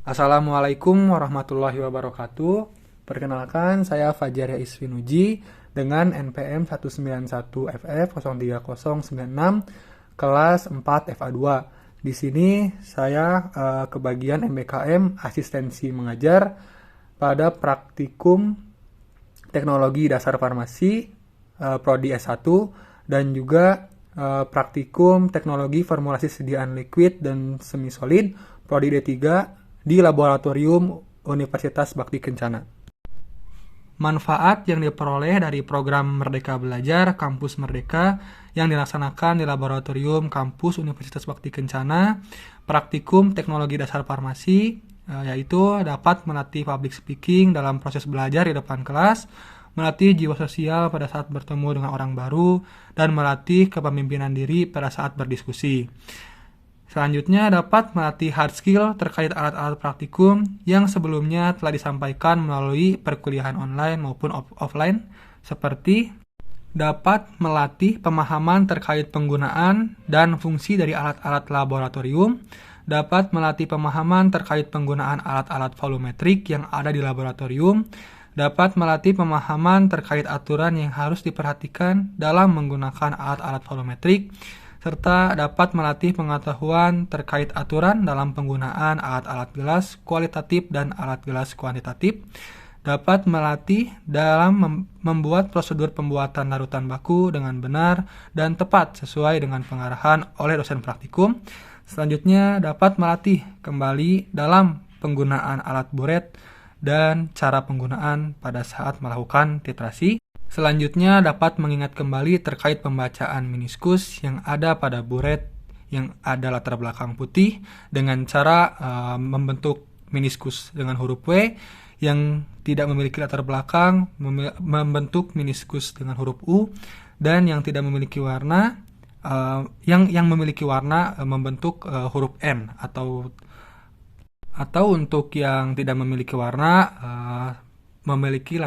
Assalamualaikum warahmatullahi wabarakatuh. Perkenalkan, saya Fajar Isfinuji dengan NPM 191FF03096 kelas 4 FA2. Di sini saya kebagian MBKM Asistensi Mengajar pada praktikum Teknologi Dasar Farmasi Prodi S1 dan juga praktikum Teknologi Formulasi Sediaan Liquid dan Semi Solid Prodi D3 di Laboratorium Universitas Bakti Kencana. Manfaat yang diperoleh dari program Merdeka Belajar Kampus Merdeka yang dilaksanakan di Laboratorium Kampus Universitas Bakti Kencana, praktikum Teknologi Dasar Farmasi, yaitu dapat melatih public speaking dalam proses belajar di depan kelas, melatih jiwa sosial pada saat bertemu dengan orang baru, dan melatih kepemimpinan diri pada saat berdiskusi. Selanjutnya dapat melatih hard skill terkait alat-alat praktikum yang sebelumnya telah disampaikan melalui perkuliahan online maupun offline, seperti dapat melatih pemahaman terkait penggunaan dan fungsi dari alat-alat laboratorium, dapat melatih pemahaman terkait penggunaan alat-alat volumetrik yang ada di laboratorium, dapat melatih pemahaman terkait aturan yang harus diperhatikan dalam menggunakan alat-alat volumetrik, serta dapat melatih pengetahuan terkait aturan dalam penggunaan alat-alat gelas kualitatif dan alat gelas kuantitatif, dapat melatih dalam membuat prosedur pembuatan larutan baku dengan benar dan tepat sesuai dengan pengarahan oleh dosen praktikum. Selanjutnya dapat melatih kembali dalam penggunaan alat buret dan cara penggunaan pada saat melakukan titrasi. Selanjutnya dapat mengingat kembali terkait pembacaan meniskus yang ada pada buret yang ada latar belakang putih dengan cara membentuk meniskus dengan huruf W, yang tidak memiliki latar belakang membentuk meniskus dengan huruf U, dan yang tidak memiliki warna yang memiliki warna membentuk huruf N, atau untuk yang tidak memiliki warna memiliki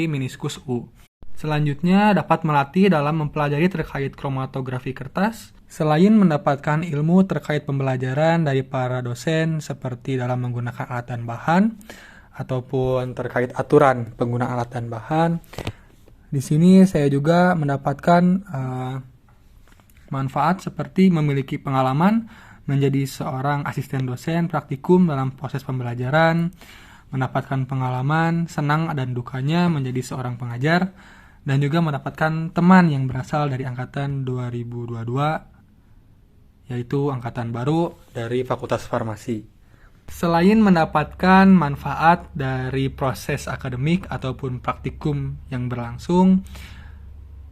meniskus U. Selanjutnya dapat melatih dalam mempelajari terkait kromatografi kertas. Selain mendapatkan ilmu terkait pembelajaran dari para dosen seperti dalam menggunakan alat dan bahan ataupun terkait aturan penggunaan alat dan bahan, di sini saya juga mendapatkan manfaat seperti memiliki pengalaman menjadi seorang asisten dosen praktikum dalam proses pembelajaran, mendapatkan pengalaman senang dan dukanya menjadi seorang pengajar, dan juga mendapatkan teman yang berasal dari angkatan 2022, yaitu angkatan baru dari Fakultas Farmasi. Selain mendapatkan manfaat dari proses akademik ataupun praktikum yang berlangsung,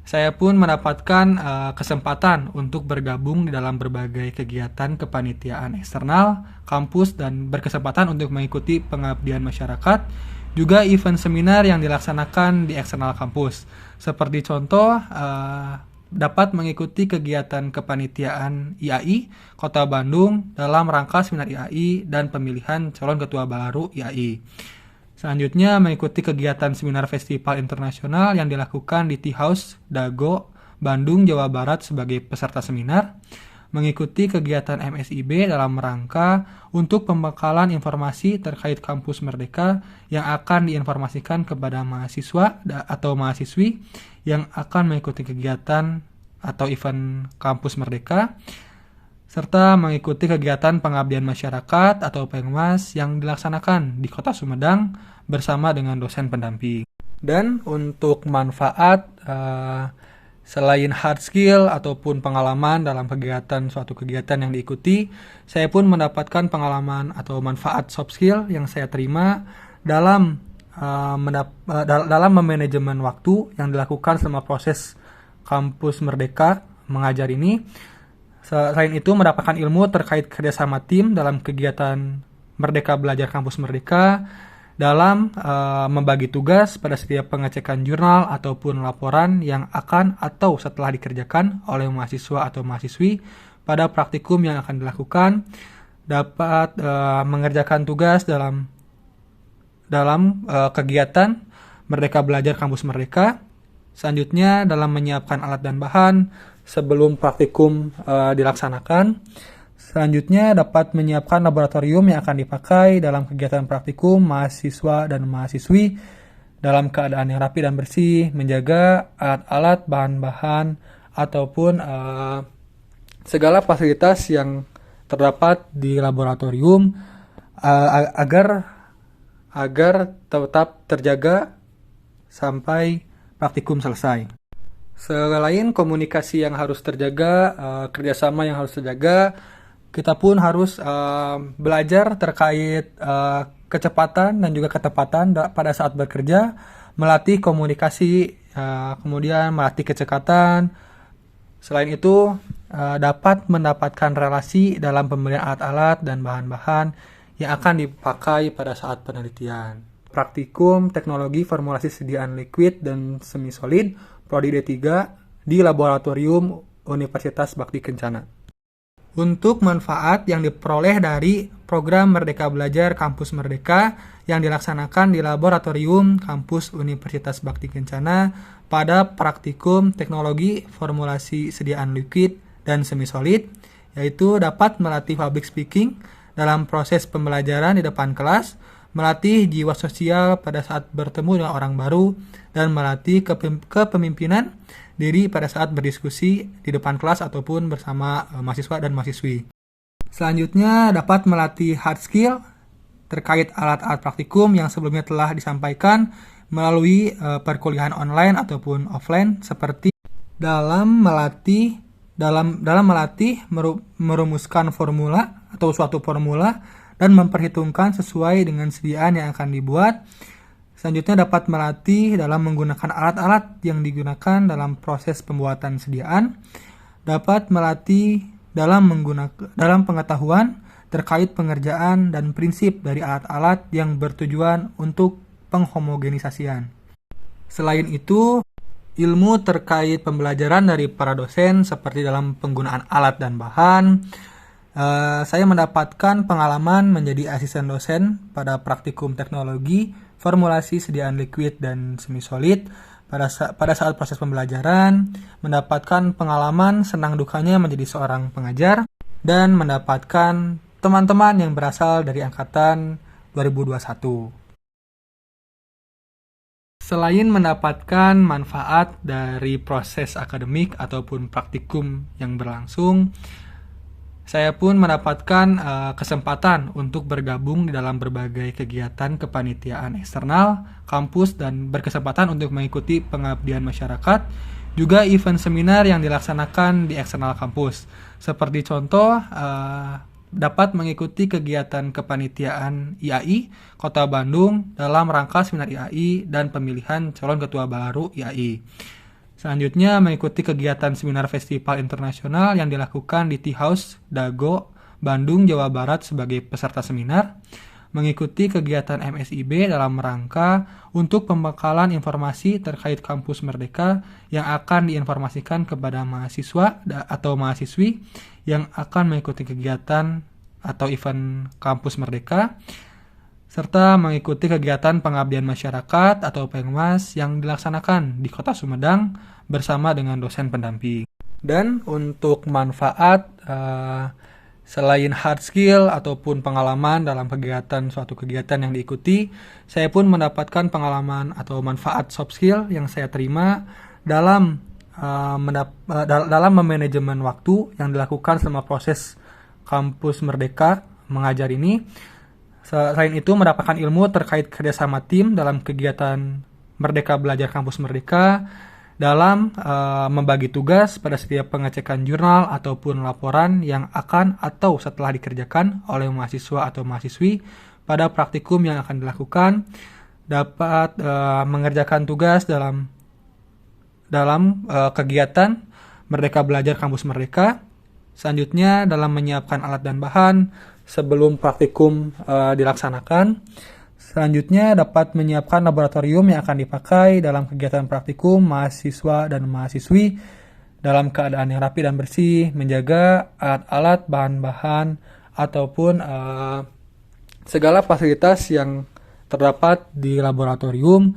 saya pun mendapatkan kesempatan untuk bergabung di dalam berbagai kegiatan kepanitiaan eksternal kampus dan berkesempatan untuk mengikuti pengabdian masyarakat, juga event seminar yang dilaksanakan di eksternal kampus. Seperti contoh, dapat mengikuti kegiatan kepanitiaan IAI Kota Bandung dalam rangka seminar IAI dan pemilihan calon ketua baru IAI. Selanjutnya mengikuti kegiatan seminar festival internasional yang dilakukan di Tea House Dago, Bandung, Jawa Barat sebagai peserta seminar. Mengikuti kegiatan MSIB dalam rangka untuk pembekalan informasi terkait kampus Merdeka yang akan diinformasikan kepada mahasiswa atau mahasiswi yang akan mengikuti kegiatan atau event kampus Merdeka, serta mengikuti kegiatan pengabdian masyarakat atau Pengmas yang dilaksanakan di Kota Sumedang bersama dengan dosen pendamping. Dan untuk manfaat selain hard skill ataupun pengalaman dalam suatu kegiatan yang diikuti, saya pun mendapatkan pengalaman atau manfaat soft skill yang saya terima dalam memanajemen waktu yang dilakukan selama proses kampus Merdeka mengajar ini. Selain itu mendapatkan ilmu terkait kerjasama tim dalam kegiatan Merdeka Belajar Kampus Merdeka, dalam membagi tugas pada setiap pengecekan jurnal ataupun laporan yang akan atau setelah dikerjakan oleh mahasiswa atau mahasiswi pada praktikum yang akan dilakukan, dapat mengerjakan tugas dalam kegiatan Merdeka Belajar Kampus Merdeka. Selanjutnya dalam menyiapkan alat dan bahan sebelum praktikum dilaksanakan. Selanjutnya dapat menyiapkan laboratorium yang akan dipakai dalam kegiatan praktikum mahasiswa dan mahasiswi dalam keadaan yang rapi dan bersih, menjaga alat-alat, bahan-bahan, ataupun segala fasilitas yang terdapat di laboratorium agar tetap terjaga sampai praktikum selesai. Selain komunikasi yang harus terjaga, kerjasama yang harus terjaga, kita pun harus belajar terkait kecepatan dan juga ketepatan pada saat bekerja, melatih komunikasi, kemudian melatih kecekatan. Selain itu, dapat mendapatkan relasi dalam pembelian alat-alat dan bahan-bahan yang akan dipakai pada saat penelitian. Praktikum Teknologi Formulasi Sediaan Liquid dan Semi-solid Prodi D3 di Laboratorium Universitas Bakti Kencana. Untuk manfaat yang diperoleh dari program Merdeka Belajar Kampus Merdeka yang dilaksanakan di Laboratorium Kampus Universitas Bakti Kencana pada praktikum Teknologi Formulasi Sediaan Liquid dan Semi-solid, yaitu dapat melatih public speaking dalam proses pembelajaran di depan kelas, melatih jiwa sosial pada saat bertemu dengan orang baru, dan melatih kepemimpinan diri pada saat berdiskusi di depan kelas ataupun bersama mahasiswa dan mahasiswi. Selanjutnya dapat melatih hard skill terkait alat-alat praktikum yang sebelumnya telah disampaikan melalui perkuliahan online ataupun offline, seperti dalam melatih merumuskan formula atau suatu formula dan memperhitungkan sesuai dengan sediaan yang akan dibuat. Selanjutnya dapat melatih dalam menggunakan alat-alat yang digunakan dalam proses pembuatan sediaan. Dapat melatih dalam pengetahuan terkait pengerjaan dan prinsip dari alat-alat yang bertujuan untuk penghomogenisasian. Selain itu, ilmu terkait pembelajaran dari para dosen seperti dalam penggunaan alat dan bahan. Saya mendapatkan pengalaman menjadi asisten dosen pada praktikum teknologi formulasi sediaan liquid dan semi-solid pada saat proses pembelajaran, mendapatkan pengalaman senang dukanya menjadi seorang pengajar, dan mendapatkan teman-teman yang berasal dari angkatan 2021. Selain mendapatkan manfaat dari proses akademik ataupun praktikum yang berlangsung, saya pun mendapatkan kesempatan untuk bergabung di dalam berbagai kegiatan kepanitiaan eksternal kampus dan berkesempatan untuk mengikuti pengabdian masyarakat, juga event seminar yang dilaksanakan di eksternal kampus. Seperti contoh, dapat mengikuti kegiatan kepanitiaan IAI Kota Bandung dalam rangka seminar IAI dan pemilihan calon ketua baru IAI. Selanjutnya mengikuti kegiatan seminar festival internasional yang dilakukan di Tea House Dago, Bandung, Jawa Barat sebagai peserta seminar. Mengikuti kegiatan MSIB dalam rangka untuk pembekalan informasi terkait kampus Merdeka yang akan diinformasikan kepada mahasiswa atau mahasiswi yang akan mengikuti kegiatan atau event kampus Merdeka, serta mengikuti kegiatan pengabdian masyarakat atau Pengmas yang dilaksanakan di Kota Sumedang bersama dengan dosen pendamping. Dan untuk manfaat selain hard skill ataupun pengalaman dalam suatu kegiatan yang diikuti, saya pun mendapatkan pengalaman atau manfaat soft skill yang saya terima dalam memanajemen waktu yang dilakukan selama proses kampus Merdeka mengajar ini. Selain itu, mendapatkan ilmu terkait kerjasama tim dalam kegiatan Merdeka Belajar Kampus Merdeka, dalam membagi tugas pada setiap pengecekan jurnal ataupun laporan yang akan atau setelah dikerjakan oleh mahasiswa atau mahasiswi pada praktikum yang akan dilakukan, dapat mengerjakan tugas dalam kegiatan Merdeka Belajar Kampus Merdeka. Selanjutnya dalam menyiapkan alat dan bahan sebelum praktikum dilaksanakan. Selanjutnya dapat menyiapkan laboratorium yang akan dipakai dalam kegiatan praktikum mahasiswa dan mahasiswi dalam keadaan yang rapi dan bersih, menjaga alat-alat, bahan-bahan, ataupun segala fasilitas yang terdapat di laboratorium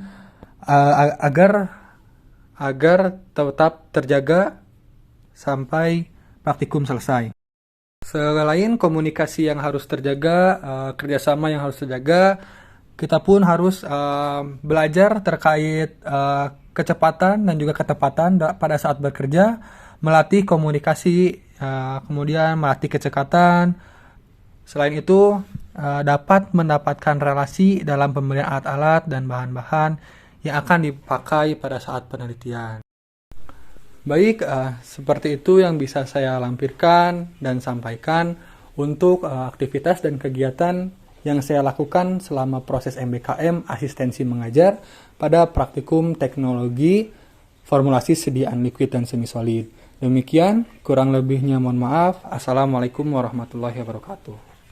agar tetap terjaga sampai praktikum selesai. Selain komunikasi yang harus terjaga, kerjasama yang harus terjaga, kita pun harus belajar terkait kecepatan dan juga ketepatan pada saat bekerja, melatih komunikasi, kemudian melatih kecekatan. Selain itu, dapat mendapatkan relasi dalam pembelian alat-alat dan bahan-bahan yang akan dipakai pada saat penelitian. Baik, seperti itu yang bisa saya lampirkan dan sampaikan untuk aktivitas dan kegiatan yang saya lakukan selama proses MBKM asistensi mengajar pada praktikum teknologi formulasi sediaan liquid dan semi solid. Demikian, kurang lebihnya mohon maaf. Assalamualaikum warahmatullahi wabarakatuh.